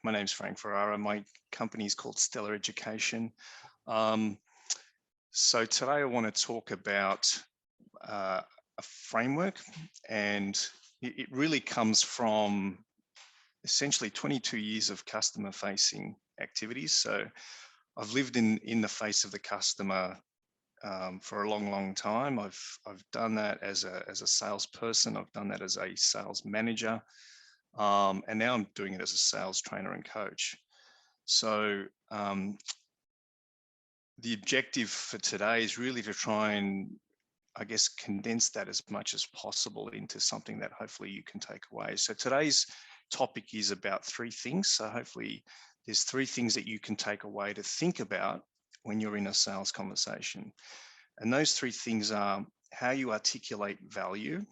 my name's Frank Ferrara. My company is called Stellar Education. So today I want to talk about a framework, and it really comes from essentially 22 years of customer facing activities. So I've lived in the face of the customer for a long time. I've done that as a salesperson. I've done that as a sales manager. And now I'm doing it as a sales trainer and coach. So the objective for today is really to try and, I guess, condense that as much as possible into something that hopefully you can take away. So today's topic is about 3 things. So hopefully there's 3 things that you can take away to think about when you're in a sales conversation. And those 3 things are how you articulate value,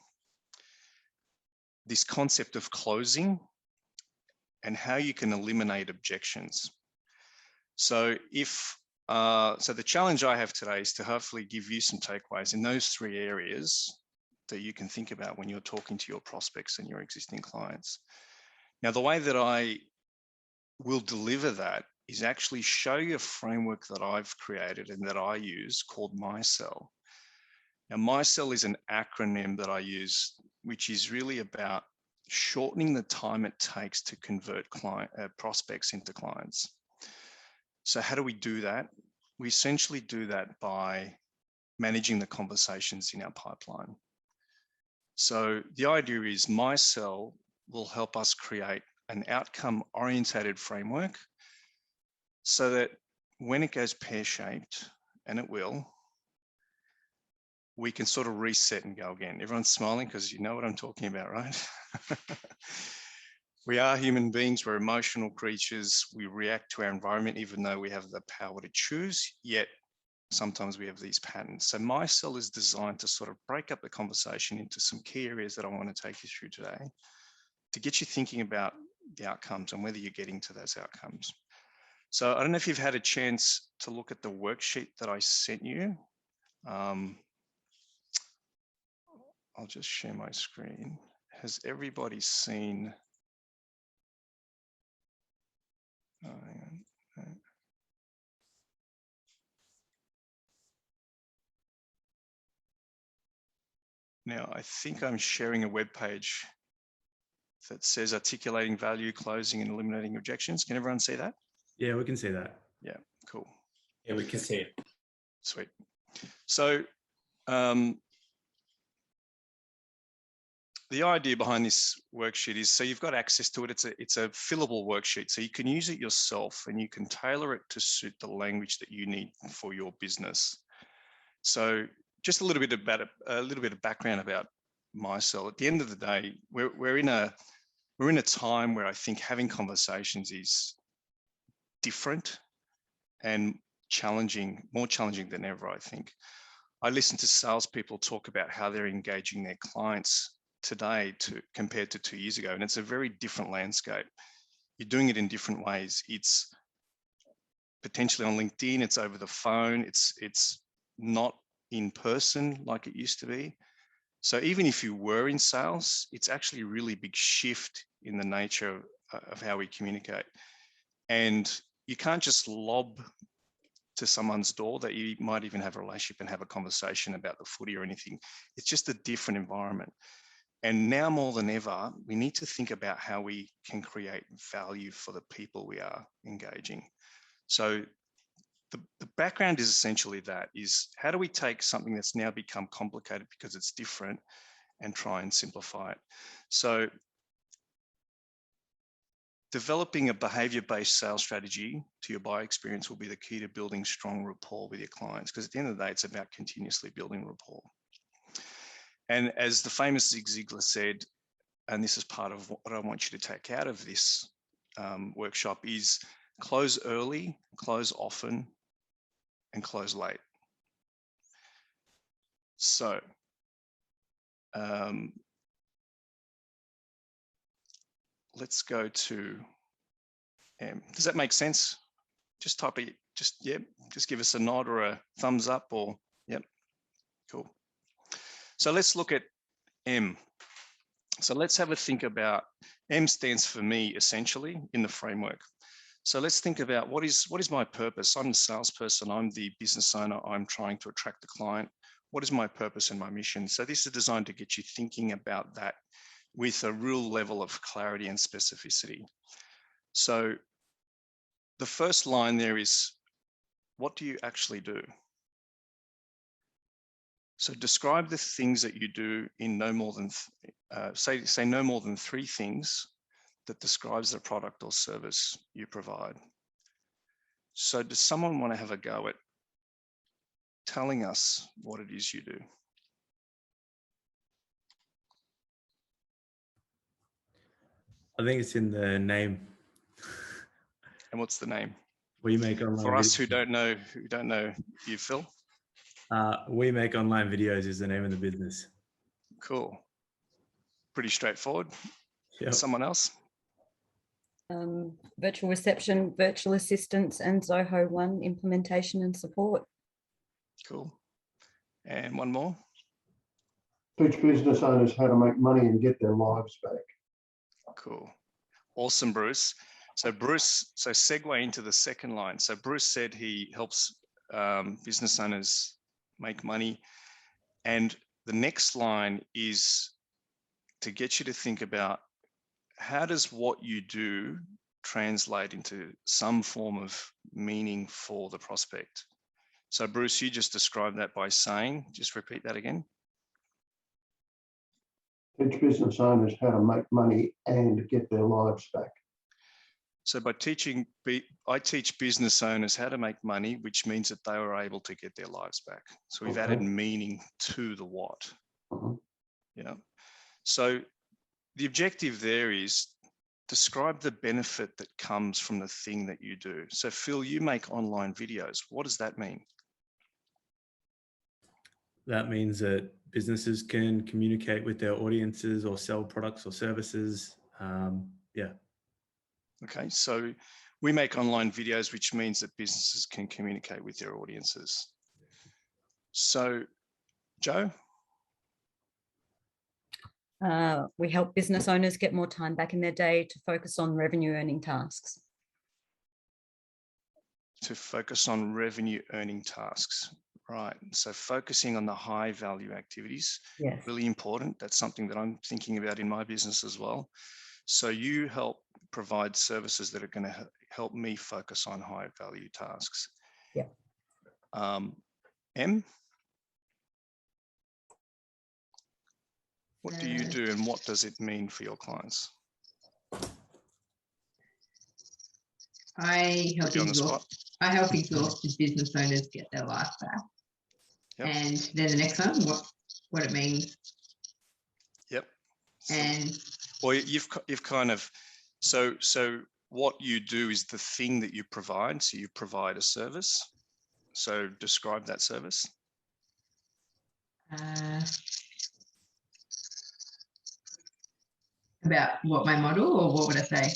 this concept of closing, and how you can eliminate objections. So so the challenge I have today is to hopefully give you some takeaways in those 3 areas that you can think about when you're talking to your prospects and your existing clients. Now, the way that I will deliver that is actually show you a framework that I've created and that I use called MySell. Now, MySell is an acronym that I use, which is really about shortening the time it takes to convert prospects into clients. So how do we do that? We essentially do that by managing the conversations in our pipeline. So the idea is MySell will help us create an outcome-oriented framework so that when it goes pear-shaped, and it will, we can sort of reset and go again. Everyone's smiling because you know what I'm talking about, right? We are human beings, we're emotional creatures. We react to our environment, even though we have the power to choose, yet sometimes we have these patterns. So MySell is designed to sort of break up the conversation into some key areas that I want to take you through today to get you thinking about the outcomes and whether you're getting to those outcomes. So I don't know if you've had a chance to look at the worksheet that I sent you. I'll just share my screen. Has everybody seen? Oh, hang on. Now, I think I'm sharing a web page that says articulating value, closing, and eliminating objections. Can everyone see that? Yeah, we can see that. Yeah, cool. Yeah, we can see it. Sweet. So the idea behind this worksheet is, so you've got access to it. It's a fillable worksheet, so you can use it yourself and you can tailor it to suit the language that you need for your business. So just a little bit of background about MySell. At the end of the day, we're in a time where I think having conversations is different and challenging, more challenging than ever, I think. I listen to salespeople talk about how they're engaging their clients today compared to 2 years ago, and it's a very different landscape. You're doing it in different ways. It's potentially on LinkedIn, it's over the phone, it's not in person like it used to be. So even if you were in sales, it's actually a really big shift in the nature of how we communicate. And you can't just lob to someone's door that you might even have a relationship and have a conversation about the footy or anything. It's just a different environment. And now more than ever, we need to think about how we can create value for the people we are engaging. So the background is essentially that, is how do we take something that's now become complicated because it's different and try and simplify it? So developing a behavior-based sales strategy to your buyer experience will be the key to building strong rapport with your clients, because at the end of the day, it's about continuously building rapport. And as the famous Zig Ziglar said, and this is part of what I want you to take out of this workshop, is close early, close often, and close late. So let's go to M. Does that make sense? Just type it, just give us a nod or a thumbs up, or yep, cool. So let's look at M. So let's have a think about, M stands for me, essentially, in the framework. So let's think about what is my purpose? I'm the salesperson, I'm the business owner, I'm trying to attract the client. What is my purpose and my mission? So this is designed to get you thinking about that with a real level of clarity and specificity. So the first line there is, what do you actually do? So describe the things that you do in no more than, say no more than 3 things that describes the product or service you provide. So does someone want to have a go at telling us what it is you do? I think it's in the name. And what's the name? We make online For us videos. who don't know you, Phil. We make online videos is the name of the business. Cool. Pretty straightforward. Yep. Someone else? Virtual reception, virtual assistants, and Zoho One implementation and support. Cool. And one more? Teach business owners how to make money and get their lives back. Cool. Awesome, Bruce. So segue into the second line. So Bruce said he helps business owners make money. And the next line is to get you to think about, how does what you do translate into some form of meaning for the prospect? So Bruce, you just described that by saying, just repeat that again. Teach business owners how to make money and get their lives back. So by teaching, I teach business owners how to make money, which means that they were able to get their lives back. So we've added meaning to the what. Yeah. So the objective there is describe the benefit that comes from the thing that you do. So Phil, you make online videos. What does that mean? That means that businesses can communicate with their audiences or sell products or services. Yeah. Okay, so we make online videos, which means that businesses can communicate with their audiences. So, Joe? We help business owners get more time back in their day to focus on revenue earning tasks. To focus on revenue earning tasks, right? So focusing on the high value activities, yes, really important. That's something that I'm thinking about in my business as well. So you help provide services that are going to help me focus on high value tasks. Yeah. M? What do you do and what does it mean for your clients? I help exhausted business owners get their life back. Yep. And then the next one, what it means. Yep. And well, you've kind of, so what you do is the thing that you provide. So you provide a service. So describe that service. About what, my model, or what would I say?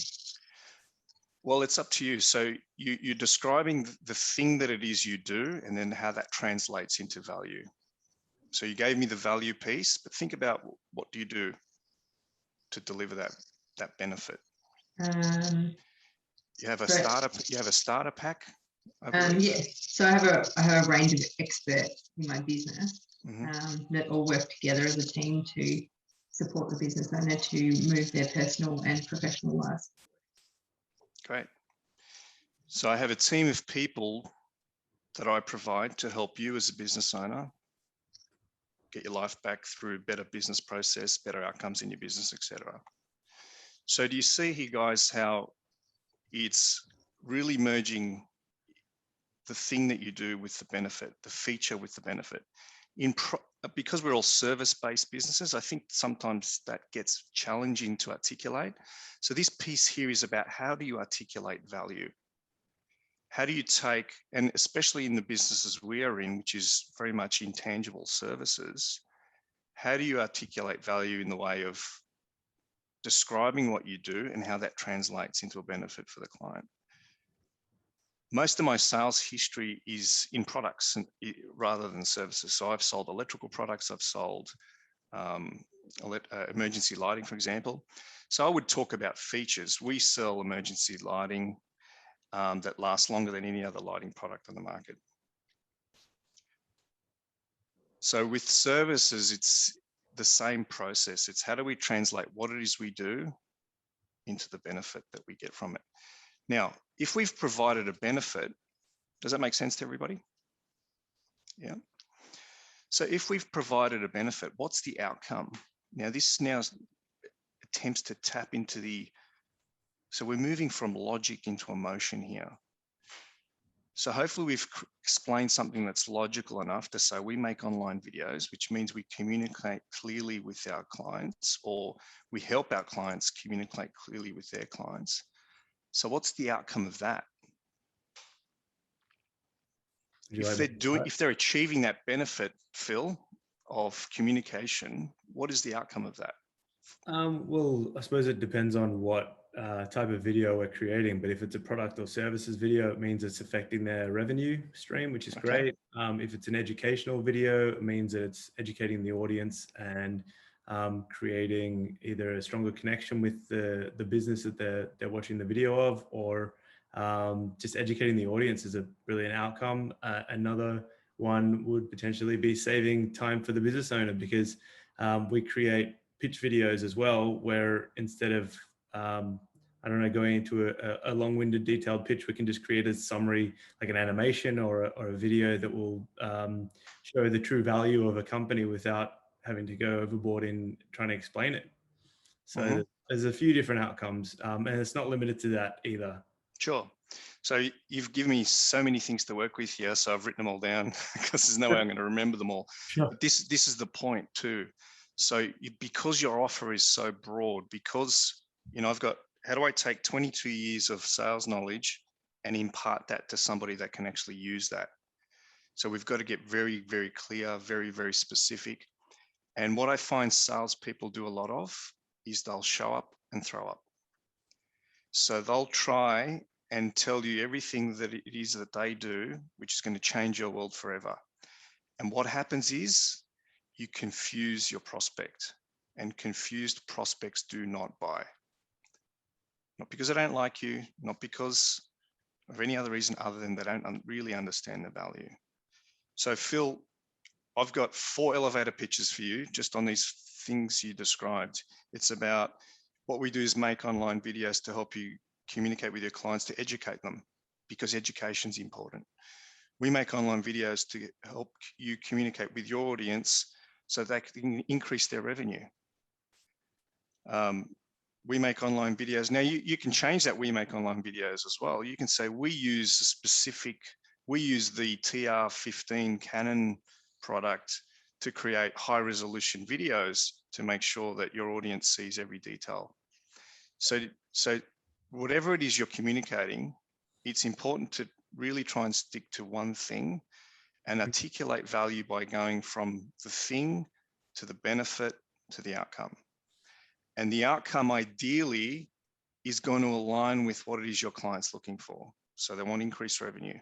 Well, it's up to you. So you're describing the thing that it is you do and then how that translates into value. So you gave me the value piece, but think about what do you do to deliver that benefit? You have a starter pack? Yeah. So I have a range of experts in my business that all work together as a team to support the business owner to move their personal and professional lives. Great. So I have a team of people that I provide to help you as a business owner get your life back through better business process, better outcomes in your business, etc. So do you see here, guys, how it's really merging the thing that you do with the benefit, the feature with the benefit? Because we're all service-based businesses, I think sometimes that gets challenging to articulate. So this piece here is about how do you articulate value? How do you take, and especially in the businesses we are in, which is very much intangible services, how do you articulate value in the way of describing what you do and how that translates into a benefit for the client? Most of my sales history is in products rather than services. So I've sold electrical products, I've sold emergency lighting, for example. So I would talk about features. We sell emergency lighting that lasts longer than any other lighting product on the market. So with services, it's the same process. It's how do we translate what it is we do into the benefit that we get from it. Now, if we've provided a benefit, does that make sense to everybody? Yeah. So if we've provided a benefit, what's the outcome? Now, this now attempts to tap into so we're moving from logic into emotion here. So hopefully we've explained something that's logical enough to say we make online videos, which means we communicate clearly with our clients, or we help our clients communicate clearly with their clients. So what's the outcome of that? If they're achieving that benefit, Phil, of communication, what is the outcome of that? Well, I suppose it depends on what type of video we're creating, but if it's a product or services video, it means it's affecting their revenue stream, which is great. If it's an educational video, it means that it's educating the audience and creating either a stronger connection with the business that they're watching the video of, or just educating the audience is a brilliant outcome. Another one would potentially be saving time for the business owner, because we create pitch videos as well, where instead of I don't know, going into a long-winded detailed pitch, we can just create a summary, like an animation or a video that will show the true value of a company without having to go overboard in trying to explain it. So there's a few different outcomes, and it's not limited to that either. Sure. So you've given me so many things to work with here, so I've written them all down because there's no way I'm going to remember them all. Sure. But this is the point too. So because your offer is so broad, because I've got, how do I take 22 years of sales knowledge and impart that to somebody that can actually use that? So we've got to get very, very clear, very, very specific. And what I find salespeople do a lot of is they'll show up and throw up. So they'll try and tell you everything that it is that they do, which is going to change your world forever. And what happens is you confuse your prospect, and confused prospects do not buy. Not because they don't like you, not because of any other reason other than they don't really understand the value. So Phil, I've got 4 elevator pitches for you just on these things you described. It's about what we do is make online videos to help you communicate with your clients, to educate them, because education is important. We make online videos to help you communicate with your audience so they can increase their revenue. We make online videos. Now you can change that. We make online videos as well. You can say we use the TR15 Canon product to create high resolution videos to make sure that your audience sees every detail. So whatever it is you're communicating, it's important to really try and stick to one thing and articulate value by going from the thing to the benefit to the outcome. And the outcome ideally is going to align with what it is your client's looking for. So they want increased revenue.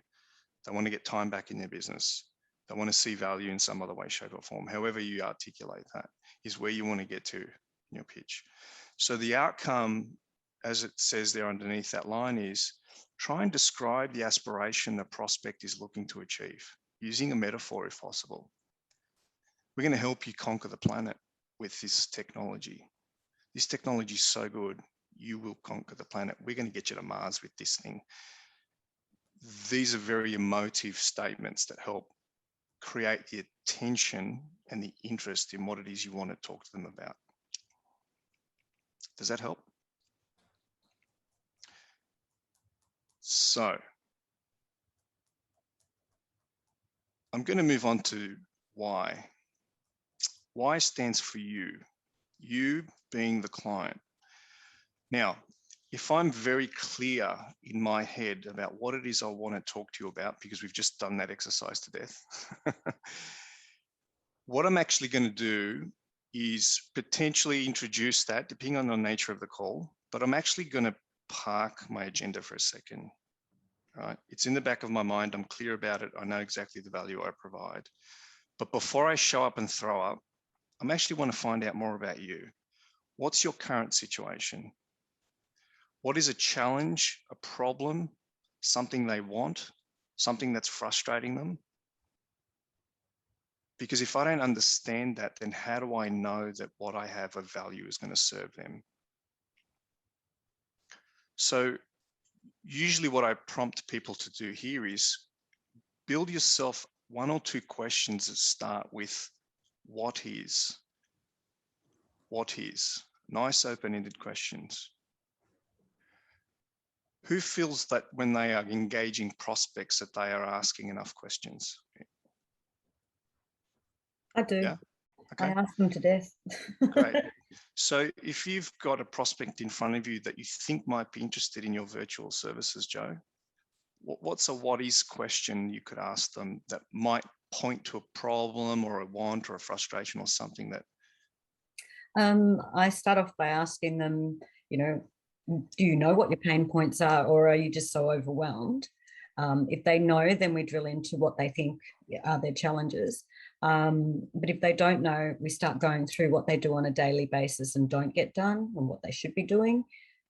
They want to get time back in their business. They want to see value in some other way, shape, or form. However you articulate that is where you want to get to in your pitch. So the outcome, as it says there underneath that line, is try and describe the aspiration the prospect is looking to achieve, using a metaphor if possible. We're going to help you conquer the planet with this technology. This technology is so good, you will conquer the planet. We're going to get you to Mars with this thing. These are very emotive statements that help create the attention and the interest in what it is you want to talk to them about. Does that help? So I'm going to move on to why. Why stands for you being the client. Now, if I'm very clear in my head about what it is I want to talk to you about, because we've just done that exercise to death, what I'm actually going to do is potentially introduce that, depending on the nature of the call, but I'm actually going to park my agenda for a second. Right? It's in the back of my mind. I'm clear about it. I know exactly the value I provide. But before I show up and throw up, I actually want to find out more about you. What's your current situation? What is a challenge, a problem, something they want, something that's frustrating them? Because if I don't understand that, then how do I know that what I have of value is going to serve them? So usually what I prompt people to do here is build yourself 1 or 2 questions that start with what is? What is? Nice open-ended questions. Who feels that when they are engaging prospects that they are asking enough questions? I do. Yeah. Okay. I ask them to death. Great. So if you've got a prospect in front of you that you think might be interested in your virtual services, Joe, what's a what is question you could ask them that might point to a problem or a want or a frustration or something that? I start off by asking them, you know, do you know what your pain points are, or are you just so overwhelmed? If they know, then we drill into what they think are their challenges. But if they don't know, we start going through what they do on a daily basis and don't get done, and what they should be doing,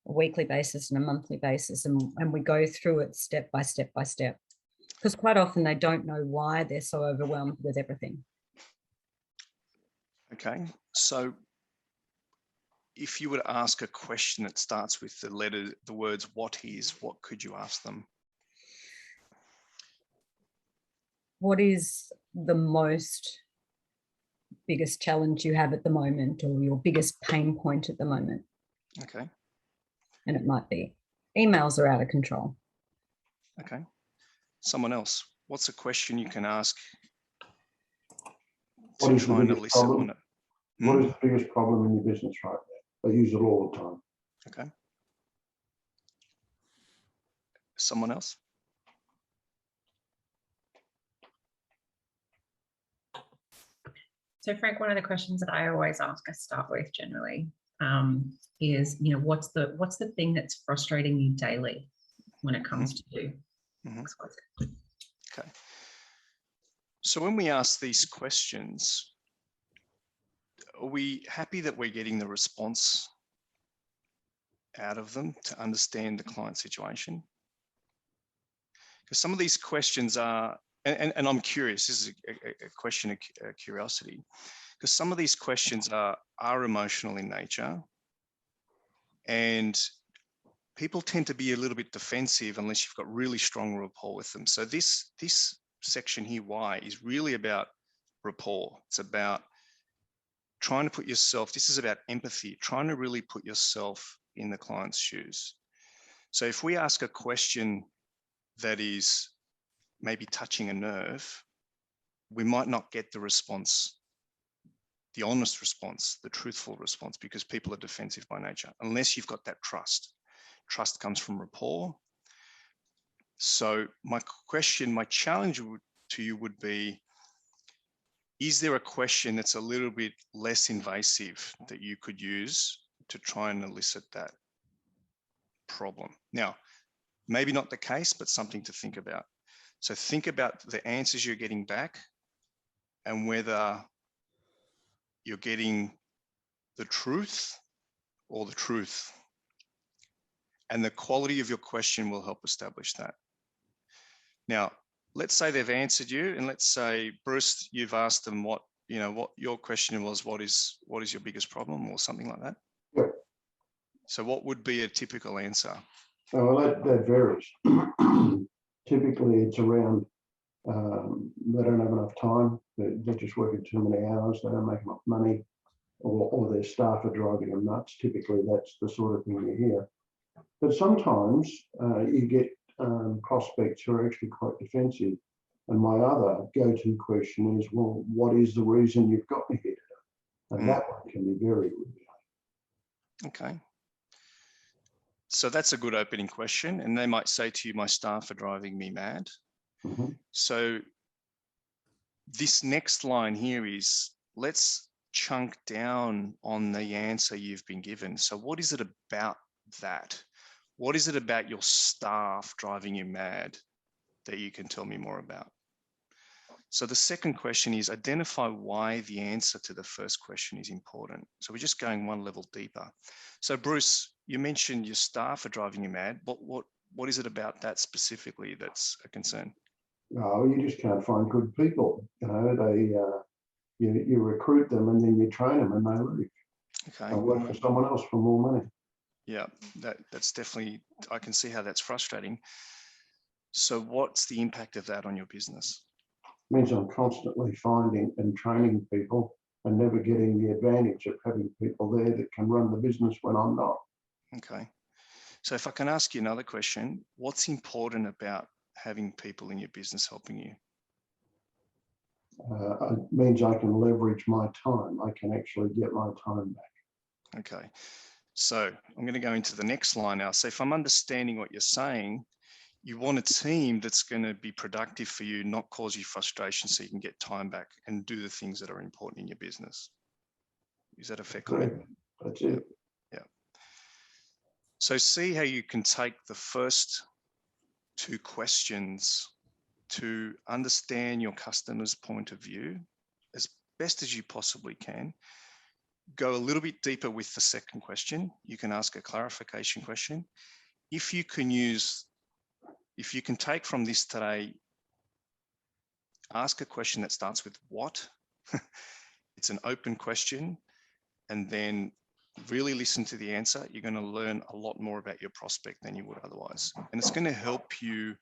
a weekly basis and a monthly basis. And we go through it step by step by step. Because quite often they don't know why they're so overwhelmed with everything. Okay, so if you were to ask a question that starts with the words what is, what could you ask them? What is the biggest challenge you have at the moment, or your biggest pain point at the moment? Okay. And it might be emails are out of control. Okay. Someone else. What's a question you can ask to try and elicit one? What is the biggest problem in your business right now? I use it all the time. Okay. Someone else? So Frank, one of the questions that I always ask, I start with generally, is, you know, what's the thing that's frustrating you daily when it comes to you? Okay. So when we ask these questions, are we happy that we're getting the response out of them to understand the client situation? Because some of these questions are, and I'm curious, this is a question of curiosity, because some of these questions are emotional in nature, and people tend to be a little bit defensive unless you've got really strong rapport with them. So this section here, why, is really about rapport. It's about trying to put yourself, this is about empathy, trying to really put yourself in the client's shoes. So if we ask a question that is maybe touching a nerve, we might not get the response, the honest response, the truthful response, because people are defensive by nature, unless you've got that trust. Trust comes from rapport. So my challenge to you would be, is there a question that's a little bit less invasive that you could use to try and elicit that problem? Now, maybe not the case, but something to think about. So think about the answers you're getting back and whether you're getting the truth or the truth. And the quality of your question will help establish that. Now, let's say they've answered you, and let's say, Bruce, you've asked them what your question was, what is your biggest problem, or something like that? Yep. So what would be a typical answer? Oh, well, that varies. Typically, it's around they don't have enough time. They're just working too many hours. They don't make enough money, or their staff are driving them nuts. Typically, that's the sort of thing you hear. But sometimes you get prospects who are actually quite defensive. And my other go-to question is, well, what is the reason you've got me here today? And that one can be very revealing. Okay. So that's a good opening question. And they might say to you, my staff are driving me mad. Mm-hmm. So this next line here is, let's chunk down on the answer you've been given. So what is it about that? What is it about your staff driving you mad that you can tell me more about? So the second question is identify why the answer to the first question is important. So we're just going one level deeper. So Bruce, you mentioned your staff are driving you mad. What is it about that specifically that's a concern? No, you just can't find good people. You know, you recruit them and then you train them and they leave. Okay. They work for someone else for more money. Yeah, that's definitely, I can see how that's frustrating. So what's the impact of that on your business? It means I'm constantly finding and training people and never getting the advantage of having people there that can run the business when I'm not. Okay. So if I can ask you another question, what's important about having people in your business helping you? It means I can leverage my time. I can actually get my time back. Okay. So I'm going to go into the next line now. So if I'm understanding what you're saying, you want a team that's going to be productive for you, not cause you frustration, so you can get time back and do the things that are important in your business. Is that a fair comment? That's it. Yeah. So see how you can take the first two questions to understand your customer's point of view as best as you possibly can. Go a little bit deeper with the second question. You can ask a clarification question. If you can take from this today, ask a question that starts with what. It's an open question, and then really listen to the answer. You're going to learn a lot more about your prospect than you would otherwise. And it's going to help you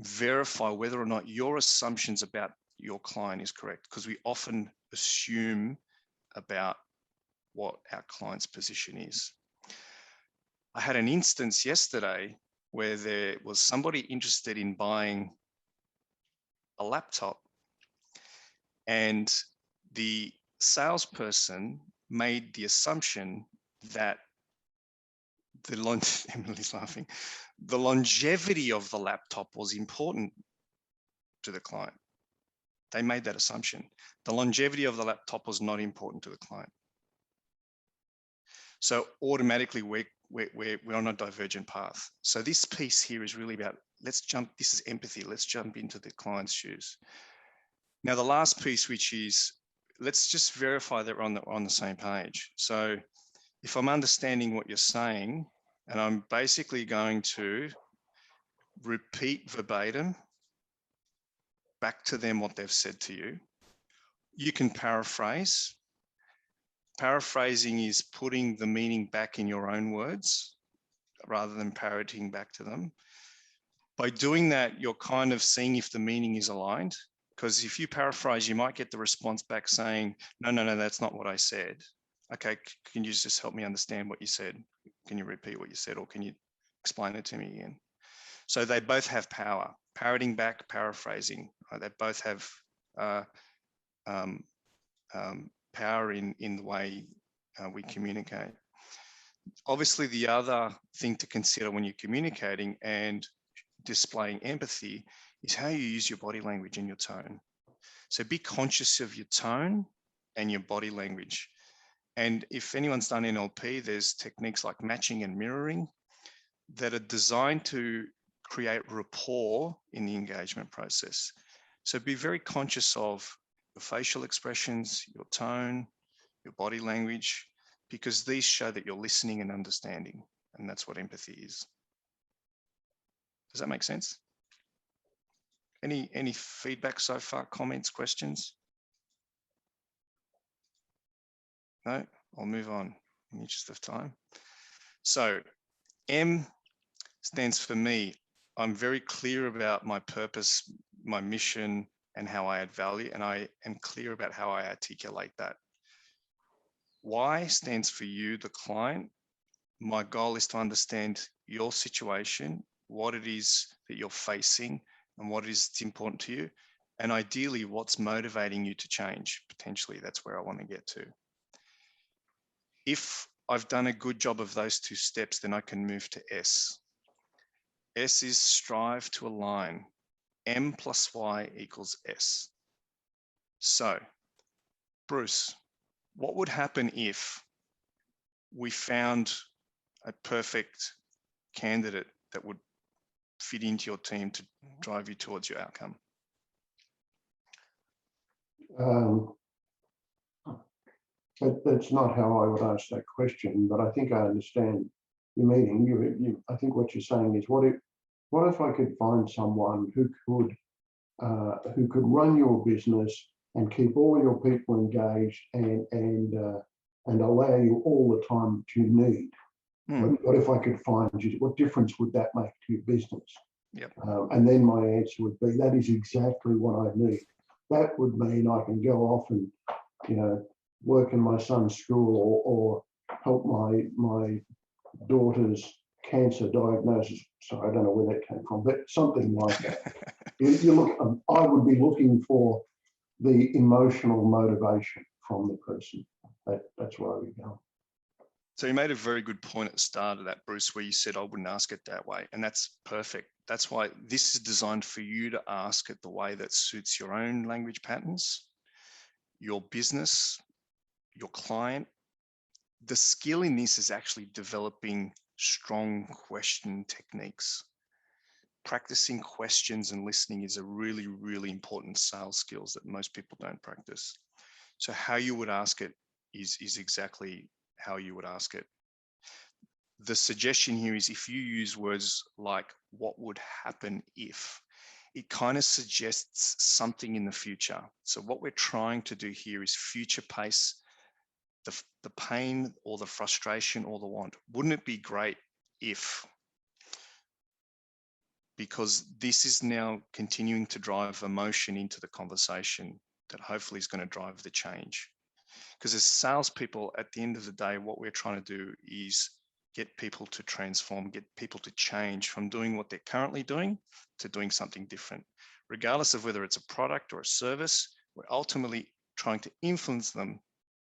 verify whether or not your assumptions about your client is correct, because we often assume about what our client's position is. I had an instance yesterday where there was somebody interested in buying a laptop, and the salesperson made the assumption that Emily's laughing, the longevity of the laptop was important to the client. They made that assumption. The longevity of the laptop was not important to the client. So automatically we're on a divergent path. So this piece here is really about, this is empathy. Let's jump into the client's shoes. Now, the last piece, which is, let's just verify that we're on the same page. So if I'm understanding what you're saying, and I'm basically going to repeat verbatim back to them what they've said to you. You can paraphrase. Paraphrasing is putting the meaning back in your own words rather than parroting back to them. By doing that, you're kind of seeing if the meaning is aligned, because if you paraphrase, you might get the response back saying, no, that's not what I said. Okay, can you just help me understand what you said? Can you repeat what you said, or can you explain it to me again? So they both have power, parroting back, paraphrasing. They both have power in the way we communicate. Obviously, the other thing to consider when you're communicating and displaying empathy is how you use your body language and your tone. So be conscious of your tone and your body language. And if anyone's done NLP, there's techniques like matching and mirroring that are designed to create rapport in the engagement process. So be very conscious of your facial expressions, your tone, your body language, because these show that you're listening and understanding, and that's what empathy is. Does that make sense? Any feedback so far, comments, questions? No, I'll move on in the interest of time. So M stands for me. I'm very clear about my purpose, my mission, and how I add value, and I am clear about how I articulate that. Y stands for you, the client. My goal is to understand your situation, what it is that you're facing, and what it is that's important to you, and ideally what's motivating you to change. Potentially, that's where I want to get to. If I've done a good job of those two steps, then I can move to S. S is strive to align. M plus Y equals S. So, Bruce, what would happen if we found a perfect candidate that would fit into your team to drive you towards your outcome? That's not how I would answer that question, but I think I understand your meaning. I think what you're saying is, what if I could find someone who could run your business and keep all your people engaged and allow you all the time that you need? What if I could find you? What difference would that make to your business? Yep. And then my answer would be, that is exactly what I need. That would mean I can go off and, work in my son's school or help my daughter's cancer diagnosis. Sorry, I don't know where that came from, but something like that. I would be looking for the emotional motivation from the person. That's where I would go. So you made a very good point at the start of that, Bruce, where you said, I wouldn't ask it that way. And that's perfect. That's why this is designed for you to ask it the way that suits your own language patterns, your business, your client. The skill in this is actually developing strong question techniques. Practicing questions and listening is a really, really important sales skills that most people don't practice. So how you would ask it is exactly how you would ask it. The suggestion here is, if you use words like what would happen if, it kind of suggests something in the future. So what we're trying to do here is future pace the pain or the frustration or the want. Wouldn't it be great if? Because this is now continuing to drive emotion into the conversation that hopefully is going to drive the change. Because as salespeople, at the end of the day, what we're trying to do is get people to transform, get people to change from doing what they're currently doing to doing something different. Regardless of whether it's a product or a service, we're ultimately trying to influence them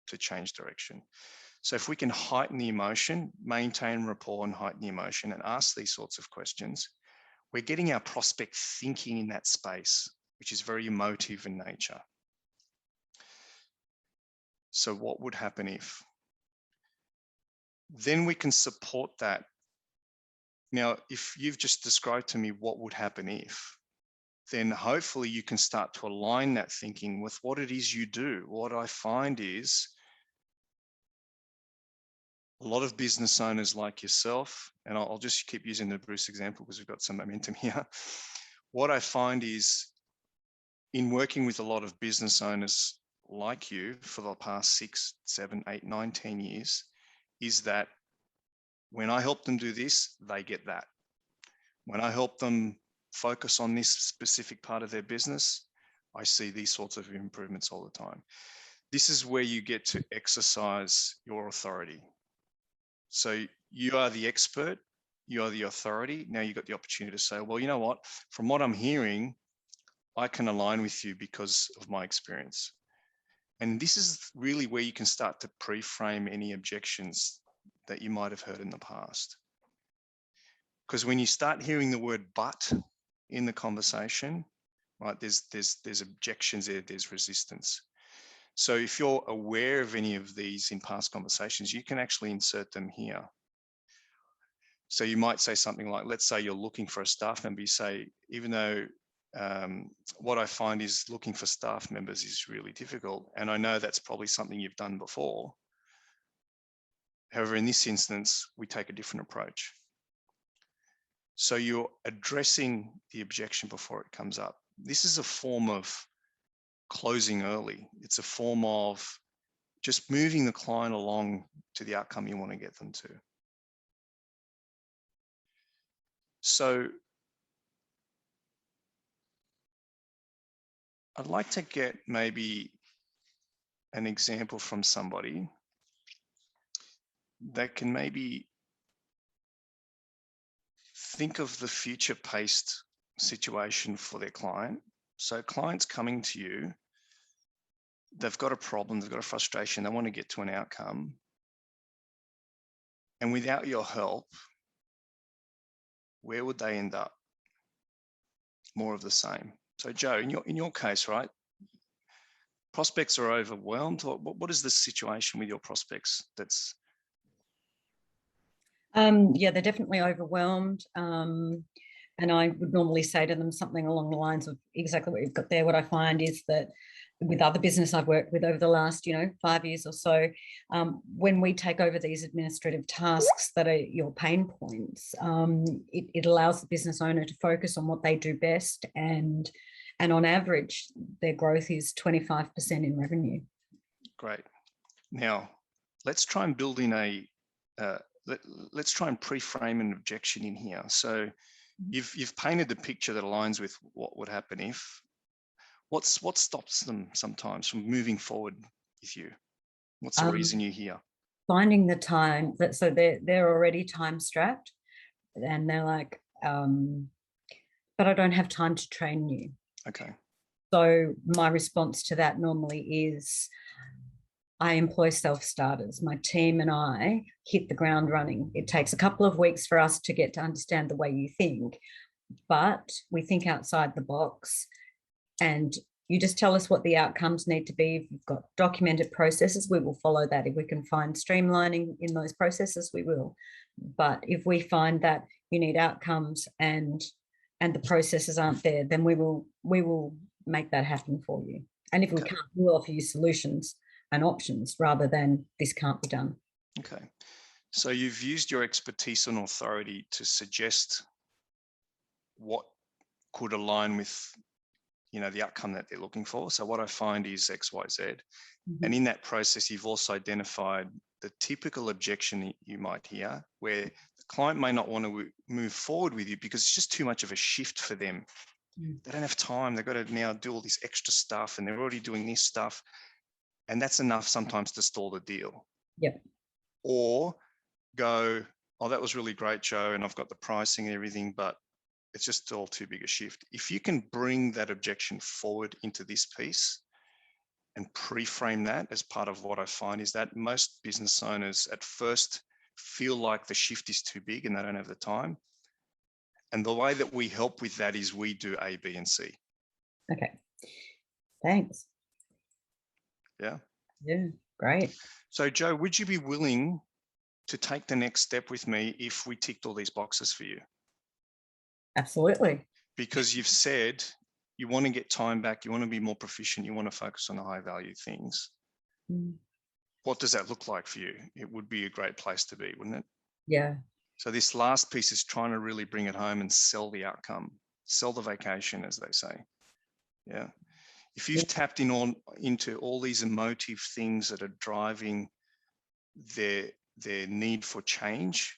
to change direction. So if we can heighten the emotion, maintain rapport and heighten the emotion and ask these sorts of questions, we're getting our prospect thinking in that space, which is very emotive in nature. So what would happen if? Then we can support that. Now, if you've just described to me what would happen if, then hopefully you can start to align that thinking with what it is you do. What I find is a lot of business owners like yourself, and I'll just keep using the Bruce example because we've got some momentum here. What I find is, in working with a lot of business owners like you for the past 6, 7, 8, 9, 10 years, is that when I help them do this, they get that. When I help them focus on this specific part of their business, I see these sorts of improvements all the time. This is where you get to exercise your authority. So you are the expert, you are the authority. Now you've got the opportunity to say, well, you know what, from what I'm hearing, I can align with you because of my experience. And this is really where you can start to pre-frame any objections that you might have heard in the past. Because when you start hearing the word but in the conversation, right, there's objections there, there's resistance. So if you're aware of any of these in past conversations, you can actually insert them here. So you might say something like, let's say you're looking for a staff member, you say, even though what I find is looking for staff members is really difficult, and I know that's probably something you've done before. However, in this instance, we take a different approach. So you're addressing the objection before it comes up. This is a form of closing early. It's a form of just moving the client along to the outcome you want to get them to. So I'd like to get maybe an example from somebody that can maybe think of the future-paced situation for their client. So clients coming to you, they've got a problem, they've got a frustration, they want to get to an outcome. And without your help, where would they end up? More of the same. So Joe, in your case, right, prospects are overwhelmed. What is the situation with your prospects? That's yeah, they're definitely overwhelmed. And I would normally say to them something along the lines of exactly what you've got there. What I find is that with other business I've worked with over the last, 5 years or so, when we take over these administrative tasks that are your pain points, it allows the business owner to focus on what they do best. And on average, their growth is 25% in revenue. Great. Now, let's try and build in let's try and pre-frame an objection in here. So you've painted the picture that aligns with what would happen if. What stops them sometimes from moving forward with you? What's the reason you're here? Finding the time. So they're already time strapped, and they're like, but I don't have time to train you. Okay. So my response to that normally is, I employ self-starters. My team and I hit the ground running. It takes a couple of weeks for us to get to understand the way you think, but we think outside the box, and you just tell us what the outcomes need to be. If you've got documented processes, we will follow that. If we can find streamlining in those processes, we will. But if we find that you need outcomes and the processes aren't there, then we will make that happen for you. And if we can't, we'll offer you solutions and options rather than this can't be done. Okay. So you've used your expertise and authority to suggest what could align with, the outcome that they're looking for. So what I find is X, Y, Z. Mm-hmm. And in that process, you've also identified the typical objection you might hear where the client may not want to move forward with you because it's just too much of a shift for them. Mm. They don't have time. They've got to now do all this extra stuff and they're already doing this stuff. And that's enough sometimes to stall the deal. Yep. Or go, oh, that was really great, Joe, and I've got the pricing and everything, but it's just all too big a shift. If you can bring that objection forward into this piece and pre-frame that as part of what I find is that most business owners at first feel like the shift is too big and they don't have the time. And the way that we help with that is we do A, B, and C. Okay. Thanks. Yeah. Yeah, great. So Joe, would you be willing to take the next step with me if we ticked all these boxes for you? Absolutely. Because you've said you want to get time back, you want to be more proficient, you want to focus on the high value things. Mm. What does that look like for you? It would be a great place to be, wouldn't it? Yeah. So this last piece is trying to really bring it home and sell the outcome, sell the vacation, as they say. Yeah. If you've tapped into all these emotive things that are driving their need for change,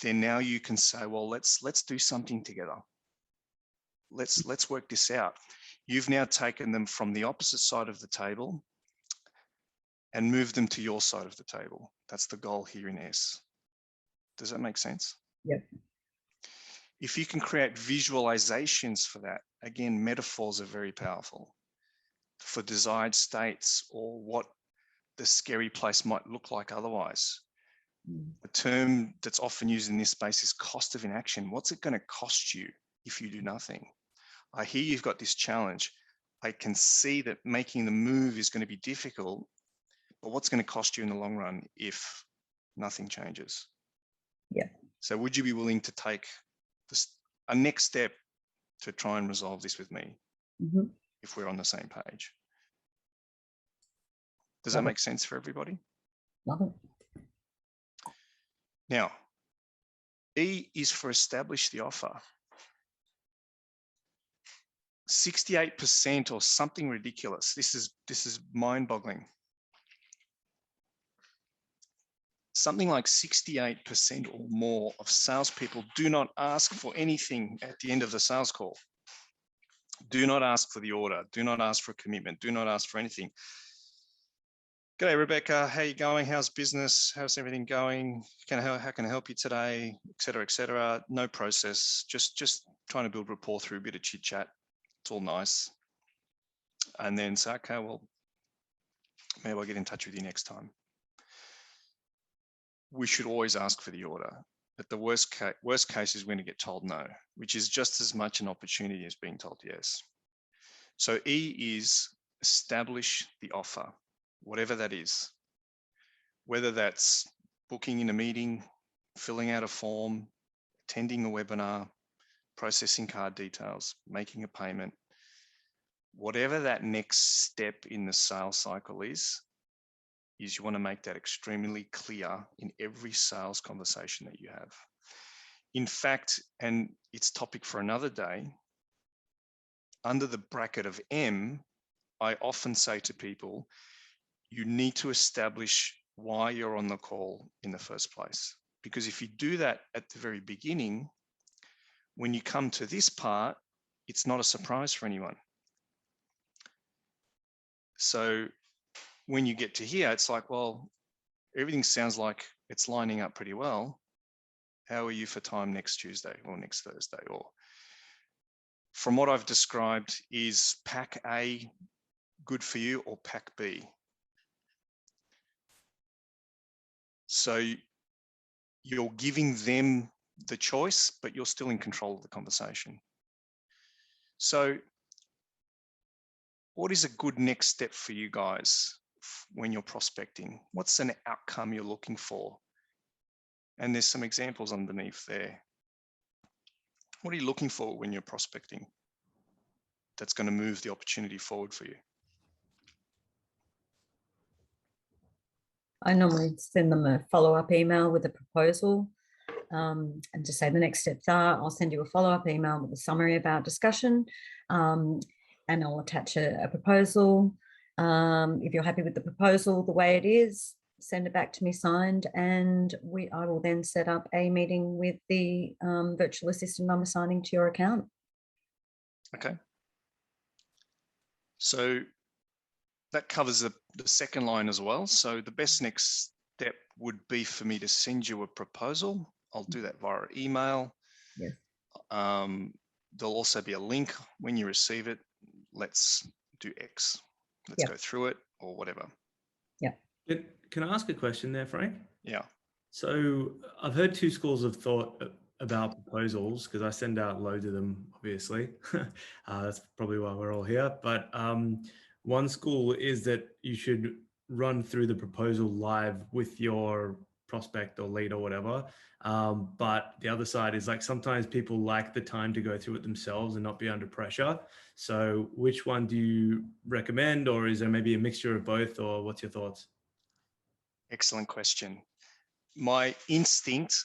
then now you can say, well, let's do something together. Let's work this out. You've now taken them from the opposite side of the table and moved them to your side of the table. That's the goal here in S. Does that make sense? Yep. If you can create visualizations for that, again, metaphors are very powerful for desired states or what the scary place might look like otherwise. A term that's often used in this space is cost of inaction. What's it going to cost you if you do nothing? I hear you've got this challenge. I can see that making the move is going to be difficult, but what's going to cost you in the long run if nothing changes? Yeah. So would you be willing to take a next step to try and resolve this with me if we're on the same page? Does that make sense for everybody? Love it. Now, E is for establish the offer. 68% or something ridiculous. This is mind-boggling. Something like 68% or more of salespeople do not ask for anything at the end of the sales call. Do not ask for the order. Do not ask for a commitment. Do not ask for anything. G'day, Rebecca. How you going? How's business? How's everything going? How can I help you today? Et cetera, et cetera. No process. Just trying to build rapport through a bit of chit chat. It's all nice. And then say, okay, well, maybe I'll get in touch with you next time. We should always ask for the order. But the worst case is when you get told no, which is just as much an opportunity as being told yes. So E is establish the offer, whatever that is. Whether that's booking in a meeting, filling out a form, attending a webinar, processing card details, making a payment, whatever that next step in the sales cycle is you want to make that extremely clear in every sales conversation that you have. In fact, and it's topic for another day, under the bracket of M, I often say to people, you need to establish why you're on the call in the first place. Because if you do that at the very beginning, when you come to this part, it's not a surprise for anyone. So when you get to here, it's like, well, everything sounds like it's lining up pretty well. How are you for time next Tuesday or next Thursday? Or from what I've described, is pack A good for you or pack B? So you're giving them the choice, but you're still in control of the conversation. So what is a good next step for you guys when you're prospecting? What's an outcome you're looking for? And there's some examples underneath there. What are you looking for when you're prospecting that's going to move the opportunity forward for you? I normally send them a follow-up email with a proposal, and to say the next steps are, I'll send you a follow-up email with a summary of our discussion, and I'll attach a proposal. If you're happy with the proposal the way it is, send it back to me signed, and I will then set up a meeting with the virtual assistant I'm assigning to your account. Okay. So that covers the second line as well. So the best next step would be for me to send you a proposal. I'll do that via email. Yes. There'll also be a link when you receive it. Let's do X. Let's go through it or whatever. Yeah. Can I ask a question there, Frank? Yeah. So I've heard two schools of thought about proposals, because I send out loads of them, obviously. That's probably why we're all here. But one school is that you should run through the proposal live with your prospect or lead or whatever. But the other side is like, sometimes people like the time to go through it themselves and not be under pressure. So which one do you recommend, or is there maybe a mixture of both, or what's your thoughts? Excellent question. My instinct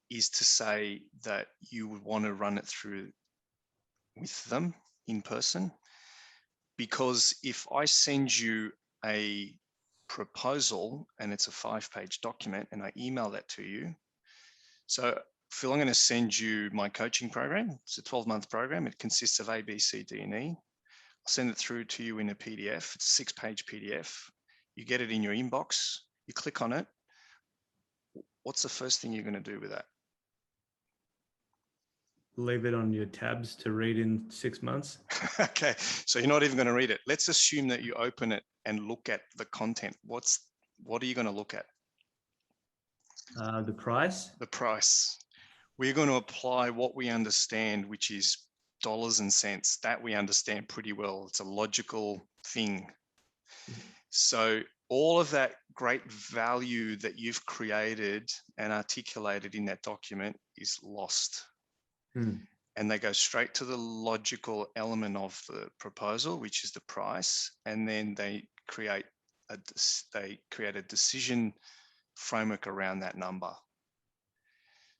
is to say that you would want to run it through with them in person, because if I send you a proposal and it's a 5-page document and I email that to you, so Phil, I'm going to send you my coaching program. It's a 12-month program. It consists of A, B, C, D, and E. I'll send it through to you in a PDF. It's a 6-page PDF. You get it in your inbox. You click on it. What's the first thing you're going to do with that? Leave it on your tabs to read in 6 months. Okay, so you're not even going to read it. Let's assume that you open it and look at the content. What are you going to look at? The price. The price. We're going to apply what we understand, which is dollars and cents. That we understand pretty well. It's a logical thing. So all of that great value that you've created and articulated in that document is lost. And they go straight to the logical element of the proposal, which is the price. And then they create a decision framework around that number.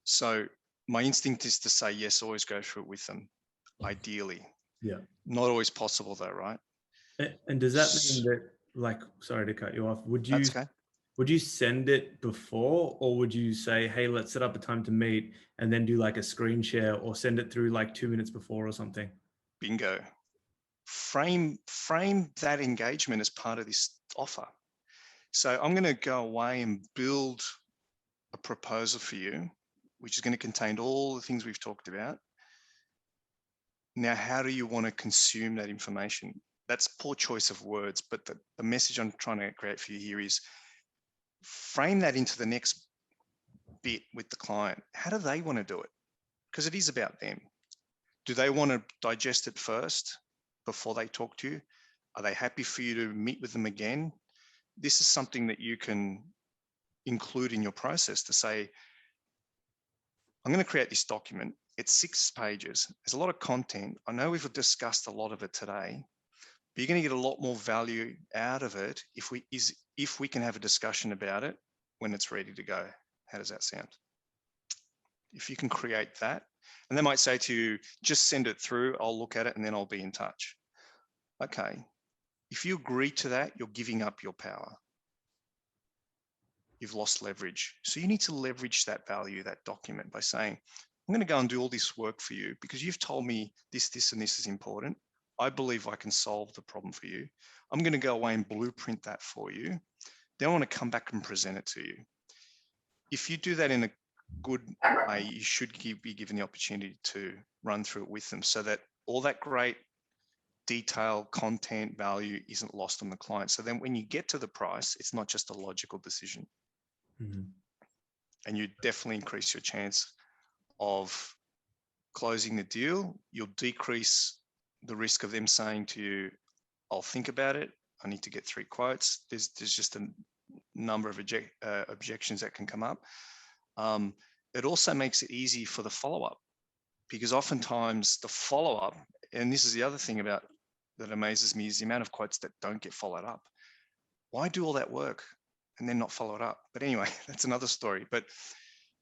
So my instinct is to say, yes, always go through it with them, ideally. Yeah. Not always possible though, right? And does that mean that, like, sorry to cut you off, would you send it before, or would you say, hey, let's set up a time to meet, and then do like a screen share, or send it through like 2 minutes before or something? Bingo. Frame that engagement as part of this offer. So I'm going to go away and build a proposal for you, which is going to contain all the things we've talked about. Now, how do you want to consume that information? That's poor choice of words, but the message I'm trying to create for you here is frame that into the next bit with the client. How do they want to do it? Because it is about them. Do they want to digest it first before they talk to you? Are they happy for you to meet with them again? This is something that you can include in your process to say, I'm going to create this document. It's 6 pages. There's a lot of content. I know we've discussed a lot of it today, but you're going to get a lot more value out of it if we can have a discussion about it when it's ready to go. How does that sound? If you can create that, and they might say to you, just send it through, I'll look at it and then I'll be in touch. Okay. If you agree to that, you're giving up your power. You've lost leverage. So you need to leverage that value, that document, by saying, I'm going to go and do all this work for you because you've told me this, this, and this is important. I believe I can solve the problem for you. I'm going to go away and blueprint that for you. Then I want to come back and present it to you. If you do that in a good way, you should be given the opportunity to run through it with them so that all that great detail, content, value isn't lost on the client. So then when you get to the price, it's not just a logical decision. Mm-hmm. And you definitely increase your chance of closing the deal. You'll decrease the risk of them saying to you, I'll think about it. I need to get 3 quotes. There's just a number of objections that can come up. It also makes it easy for the follow-up, because oftentimes the follow-up, and this is the other thing about that amazes me, is the amount of quotes that don't get followed up. Why do all that work and then not follow it up? But anyway, that's another story. But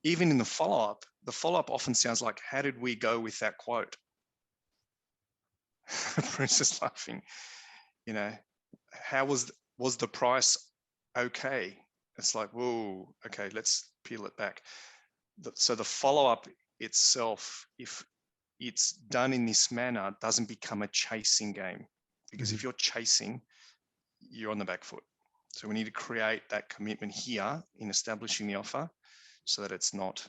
even in the follow-up often sounds like, how did we go with that quote? Bruce is laughing. You know, how was the price okay? It's like, whoa, okay, let's peel it back. So the follow-up itself, if it's done in this manner, doesn't become a chasing game, because if you're chasing, you're on the back foot. So we need to create that commitment here in establishing the offer so that it's not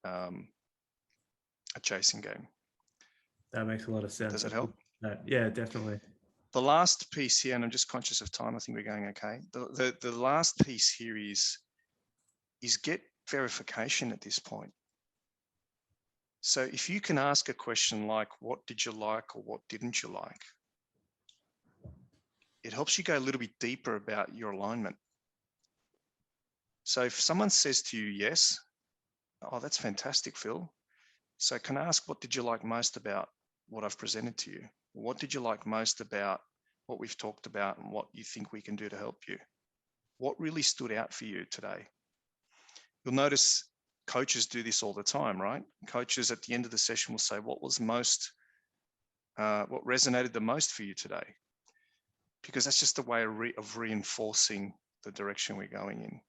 a chasing game. That makes a lot of sense. Does that help? Yeah, definitely. The last piece here, and I'm just conscious of time, I think we're going okay. The last piece here is get verification at this point. So if you can ask a question like, what did you like or what didn't you like? It helps you go a little bit deeper about your alignment. So if someone says to you, yes, oh, that's fantastic, Phil. So can I ask, what did you like most about what I've presented to you? What did you like most about what we've talked about and what you think we can do to help you? What really stood out for you today? You'll notice coaches do this all the time, right? Coaches at the end of the session will say, what resonated the most for you today? Because that's just a way of reinforcing the direction we're going in.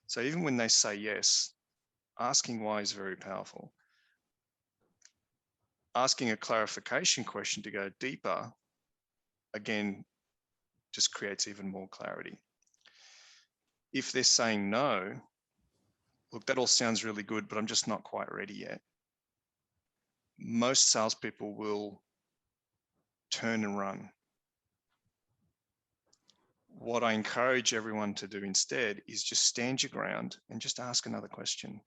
So even when they say yes, asking why is very powerful. Asking a clarification question to go deeper, again, just creates even more clarity. If they're saying no, look, that all sounds really good, but I'm just not quite ready yet. Most salespeople will turn and run. What I encourage everyone to do instead is just stand your ground and just ask another question.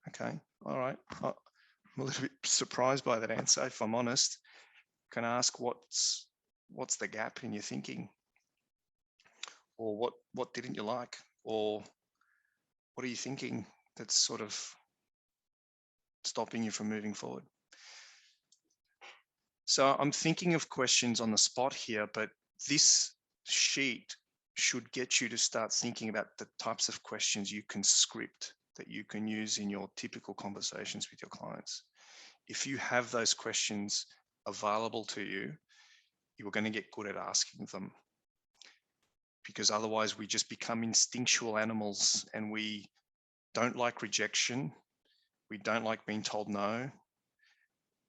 Okay, all right. I'm a little bit surprised by that answer, if I'm honest. Can I ask what's the gap in your thinking? Or what didn't you like? Or what are you thinking that's sort of stopping you from moving forward? So I'm thinking of questions on the spot here, but this sheet should get you to start thinking about the types of questions you can script that you can use in your typical conversations with your clients. If you have those questions available to you, you're going to get good at asking them, because otherwise we just become instinctual animals and we don't like rejection. We don't like being told no.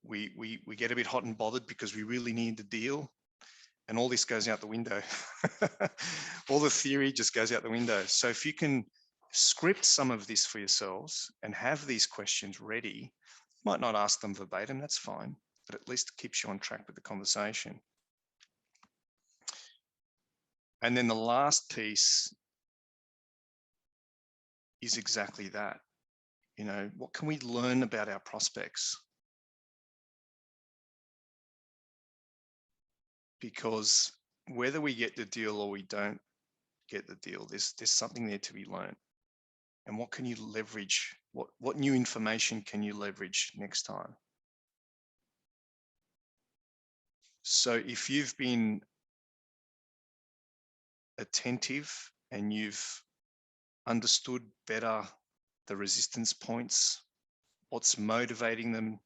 We get a bit hot and bothered because we really need the deal. And all this goes out the window. All the theory just goes out the window. So if you can script some of this for yourselves and have these questions ready, you might not ask them verbatim, that's fine, but at least it keeps you on track with the conversation. And then the last piece is exactly that. You know, what can we learn about our prospects? Because whether we get the deal or we don't get the deal, there's something there to be learned. And what can you leverage What new information can you leverage next time? So if you've been attentive and you've understood better the resistance points, what's motivating them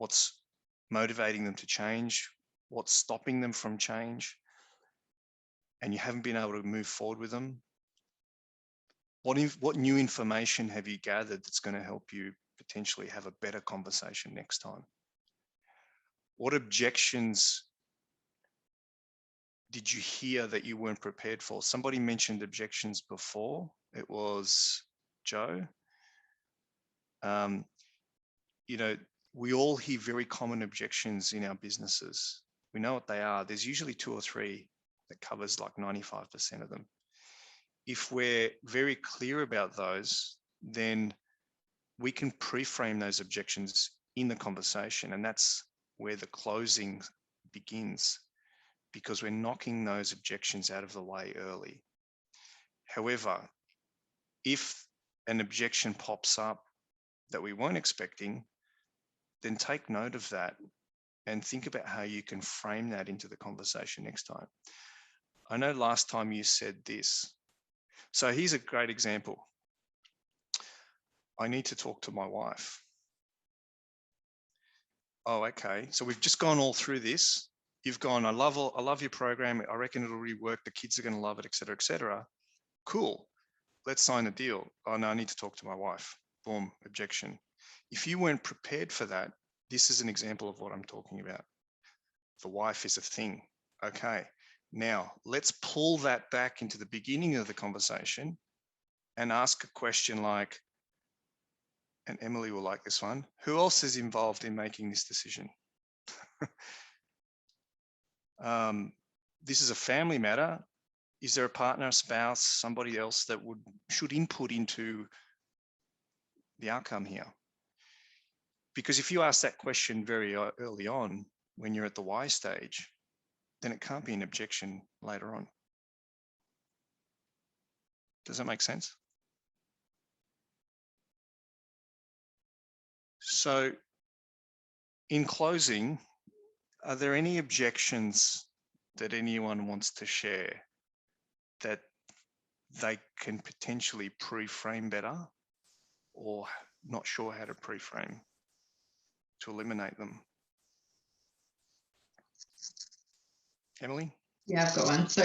to change, what's stopping them from change, and you haven't been able to move forward with them, what new information have you gathered that's going to help you potentially have a better conversation next time? What objections did you hear that you weren't prepared for? Somebody mentioned objections before. It was Joe. You know, we all hear very common objections in our businesses. We know what they are. There's usually 2 or 3 that covers like 95% of them. If we're very clear about those, then we can pre-frame those objections in the conversation, and that's where the closing begins, because we're knocking those objections out of the way early. However, if an objection pops up that we weren't expecting, then take note of that and think about how you can frame that into the conversation next time. I know last time you said this. So here's a great example. I need to talk to my wife. Oh, okay. So we've just gone all through this. You've gone, I love your program. I reckon it'll really work. The kids are going to love it, et cetera, et cetera. Cool. Let's sign the deal. Oh no, I need to talk to my wife. Boom, objection. If you weren't prepared for that, this is an example of what I'm talking about. The wife is a thing. Okay. Now let's pull that back into the beginning of the conversation and ask a question like, and Emily will like this one, who else is involved in making this decision? This is a family matter. Is there a partner, a spouse, somebody else that should input into the outcome here? Because if you ask that question very early on, when you're at the why stage, then it can't be an objection later on. Does that make sense? So in closing, are there any objections that anyone wants to share that they can potentially pre-frame better, or not sure how to pre-frame to eliminate them? Emily? Yeah, I've got one. So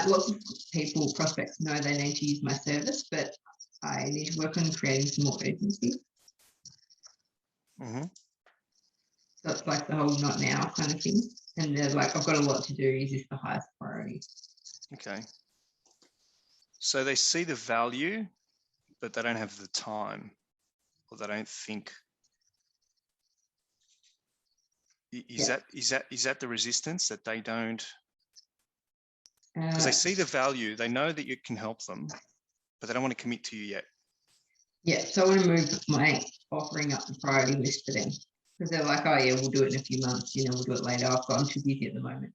lots of people, prospects, know they need to use my service, but I need to work on creating some more urgency. Mm-hmm. So it's like the whole not now kind of thing. And they're like, I've got a lot to do. Is this the highest priority? Okay. So they see the value, but they don't have the time, or they don't think. Is that the resistance, that they don't? Because they see the value, they know that you can help them, but they don't want to commit to you yet. Yeah, so I want to move my offering up the priority list for them, because they're like, oh yeah, we'll do it in a few months, you know, we'll do it later. I'm too busy at the moment.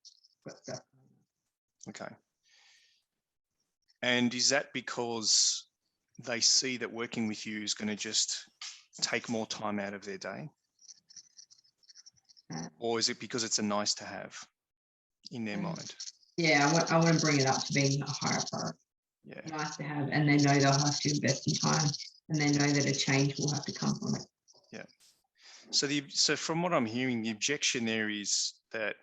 Okay. And is that because they see that working with you is going to just take more time out of their day? Or is it because it's a nice to have in their mind? Yeah, I want to bring it up to being a higher priority. Yeah. Nice to have, and they know they'll have to invest in time, and they know that a change will have to come from it. Yeah. So from what I'm hearing, the objection there is that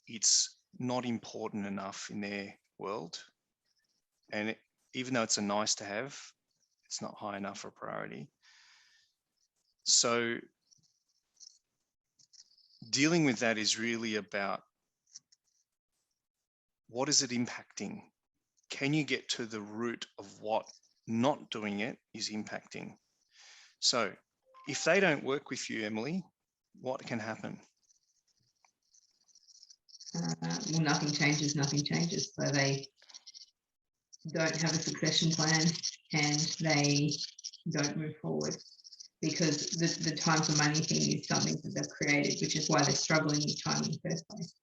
it's not important enough in their world. And even though it's a nice to have, it's not high enough for priority. So dealing with that is really about, what is it impacting? Can you get to the root of what not doing it is impacting? So if they don't work with you, Emily, what can happen? Well, nothing changes. So they don't have a succession plan and they don't move forward, because the time for money thing is something that they've created, which is why they're struggling with time in the first place.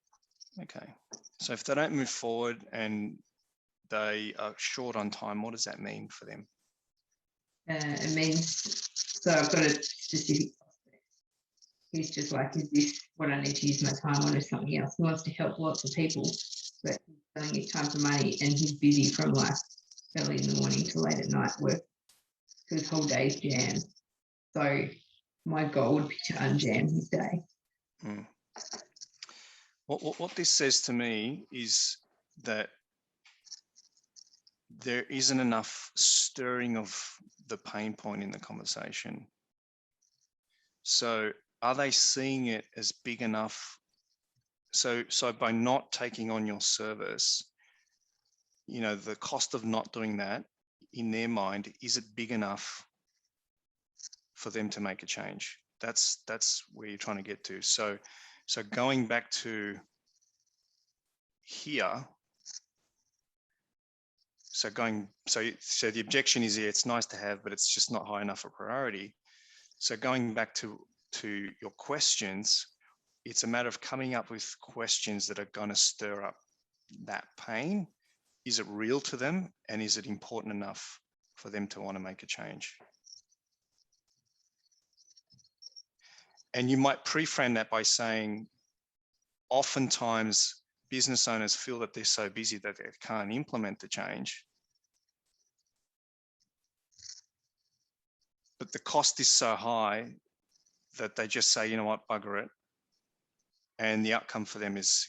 Okay. So if they don't move forward and they are short on time, what does that mean for them? It means, so I've got a specific prospect. He's just like, is this what I need to use my time on, or something else? He wants to help lots of people, but he's selling his time for money, and he's busy from like early in the morning to late at night work. So his whole day's jammed. So my goal would be to unjam his day. Mm. What this says to me is that there isn't enough stirring of the pain point in the conversation. So are they seeing it as big enough? So by not taking on your service, you know, the cost of not doing that in their mind, is it big enough for them to make a change? That's where you're trying to get to. So going back to here, so the objection is, yeah, it's nice to have, but it's just not high enough a priority. So going back to your questions, it's a matter of coming up with questions that are going to stir up that pain. Is it real to them, and is it important enough for them to want to make a change? And you might pre-frame that by saying, oftentimes business owners feel that they're so busy that they can't implement the change. But the cost is so high that they just say, you know what, bugger it. And the outcome for them is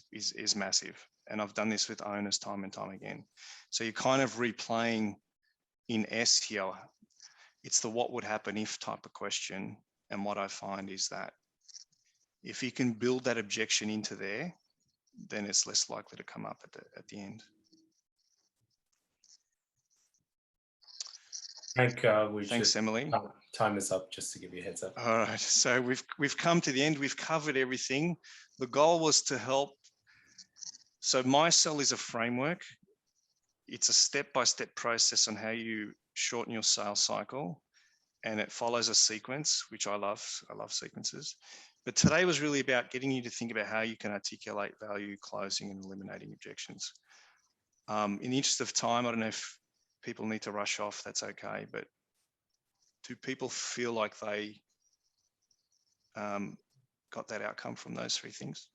massive. And I've done this with owners time and time again. So you're kind of replaying in S here. It's the what would happen if type of question. And what I find is that if you can build that objection into there, then it's less likely to come up at the end. Hank, Thanks, Emily. Time is up, just to give you a heads up. All right, so we've come to the end. We've covered everything. The goal was to help. So MySell is a framework. It's a step-by-step process on how you shorten your sales cycle, and it follows a sequence, which I love. I love sequences. But today was really about getting you to think about how you can articulate value, closing, and eliminating objections. In the interest of time, I don't know if people need to rush off, that's okay. But do people feel like they got that outcome from those three things?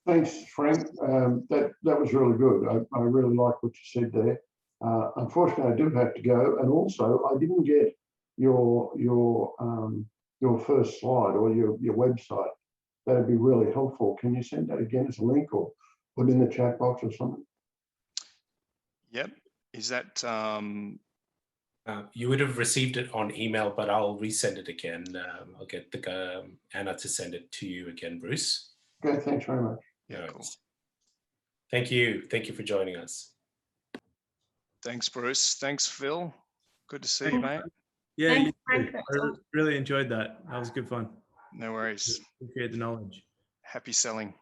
Thanks, Frank. That was really good. I really like what you said there. Unfortunately, I do have to go, and also I didn't get your first slide or your website. That'd be really helpful. Can you send that again as a link or put in the chat box or something? Yep. Is that you would have received it on email, but I'll resend it again. I'll get Anna to send it to you again, Bruce. Okay, thanks very much. Yeah, cool. Thank you. Thank you for joining us. Thanks, Bruce. Thanks, Phil. Good to see you, mate. Yeah, Thanks, you too. Frank. I really enjoyed that. That was good fun. No worries. Appreciate the knowledge. Happy selling.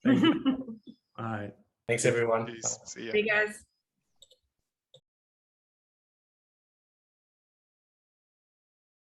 Thank you. All right. Thanks, everyone. Peace. See ya. See you guys.